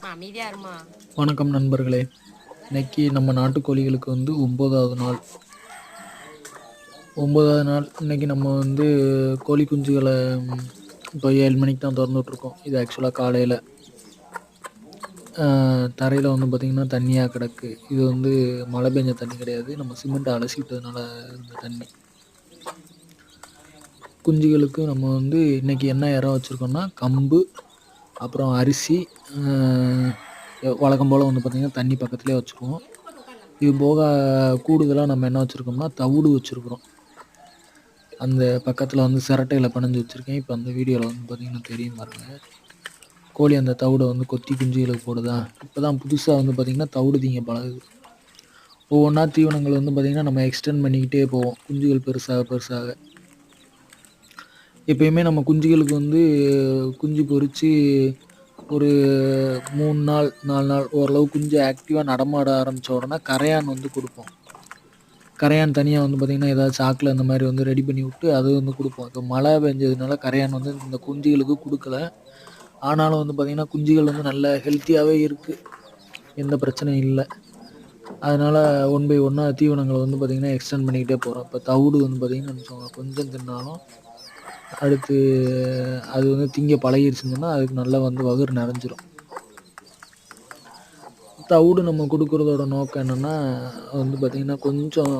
அமைதியா இருமா. வணக்கம் நண்பர்களே. இன்னைக்கு நம்ம நாட்டுக்கோழிகளுக்கு வந்து 9வது நாள். 9வது நாள் இன்னைக்கு நம்ம வந்து கோழி குஞ்சுகளை இப்போ 7 மணிக்கு தான் திறந்து விட்ருக்கோம். இது ஆக்சுவலாக காலையில் தரையில் வந்து பார்த்திங்கன்னா தண்ணியாக கிடக்கு. இது வந்து மழை பெஞ்ச தண்ணி கிடையாது, நம்ம சிமெண்ட்டை அலசி விட்டதுனால இருந்த தண்ணி. குஞ்சுகளுக்கு நம்ம வந்து இன்றைக்கி என்ன இறம் வச்சுருக்கோம்னா கம்பு, அப்புறம் அரிசி, வழக்கம் போல் வந்து பார்த்திங்கன்னா தண்ணி பக்கத்துலேயே வச்சுருவோம். இது போக கூடுதலாக நம்ம என்ன வச்சுருக்கோம்னா தவிடு வச்சுருக்குறோம். அந்த பக்கத்தில் வந்து சிரட்டையில் பிணைஞ்சு வச்சுருக்கேன். இப்போ அந்த வீடியோவில் வந்து பார்த்திங்கன்னா தெரியும் பாருங்கள். கோழி அந்த தவிடை வந்து கொத்தி குஞ்சுகளுக்கு போடுதா. இப்போ தான் புதுசாக வந்து பார்த்திங்கன்னா தவிடு தீங்க பழகுது. ஒவ்வொன்றா தீவனங்கள் வந்து பார்த்திங்கன்னா நம்ம எக்ஸ்டெண்ட் பண்ணிக்கிட்டே போவோம் குஞ்சுகள் பெருசாக பெருசாக. எப்பயுமே நம்ம குஞ்சுகளுக்கு வந்து குஞ்சு பொரித்து ஒரு 3 நாள் 4 நாள் ஓரளவு குஞ்சு ஆக்டிவாக நடமாட ஆரம்பித்த உடனே கரையான் வந்து கொடுப்போம். கரையான் தனியாக வந்து பார்த்திங்கன்னா ஏதாவது சாக்கில் அந்த மாதிரி வந்து ரெடி பண்ணி விட்டு அது வந்து கொடுப்போம். இப்போ மழை பெஞ்சதுனால கரையான் வந்து இந்த குஞ்சுகளுக்கு கொடுக்கல. ஆனாலும் வந்து பார்த்திங்கன்னா குஞ்சுகள் வந்து நல்ல ஹெல்த்தியாகவே இருக்குது, எந்த பிரச்சனையும் இல்லை. அதனால் 1 பை 1 தீவனங்களை வந்து பார்த்திங்கன்னா எக்ஸ்டெண்ட் பண்ணிக்கிட்டே போகிறோம். இப்போ தவிடு வந்து பார்த்திங்கன்னா கொஞ்சம் தின்னாலும் அடுத்து அது வந்து திங்க பழகிருச்சுன்னா அதுக்கு நல்லா வந்து வகுறு நிறைஞ்சிரும். தவிடு நம்ம கொடுக்குறதோட நோக்கம் என்னென்னா வந்து பார்த்திங்கன்னா கொஞ்சம்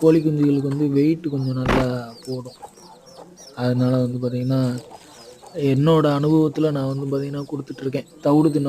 கோழி குஞ்சுகளுக்கு வந்து வெயிட் கொஞ்சம் நல்லா போடும். அதனால் வந்து பார்த்திங்கன்னா என்னோடய அனுபவத்தில் நான் வந்து பார்த்திங்கன்னா கொடுத்துட்ருக்கேன். தவிடு தின்ன